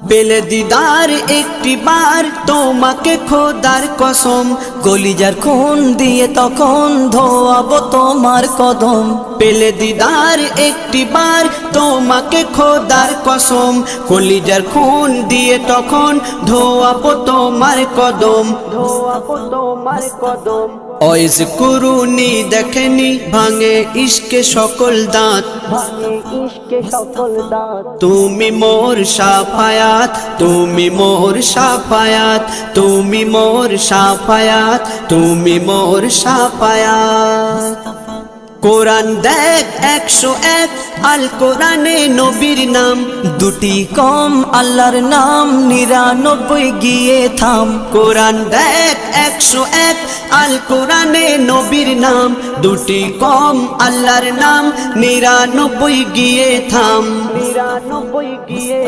পেলে দিদার একটি বার তোমাকে খোদার কসম, কলিজার খুন দিয়ে তখন ধোয়াবো তোমার কদম। পেলে দিদার একটি বার তোমাকে খোদার কসম, কলিজার খুন দিয়ে তখন ধোয়াবো তোমার কদম, ধোয়াবো তোমার কদম। ওয়াইজ কুরুনি দেখেনি ভাঙে ইশকে সকল দাঁত, তুমি মোর শাফায়াত, তুমি মোর শাফায়াত, তুমি মোর শাফায়াত, তুমি মোর শাফায়াত। কোরআন দেখ 101 আল কোরআনে নবীর নাম, দুটি কম আল্লাহর নাম 99 গিয়ে থাম। কোরআন দেখ 101 আল কোরআনে নবীর নাম, দুটি কম আল্লাহর নাম 99 গিয়ে থাম, 99 গিয়ে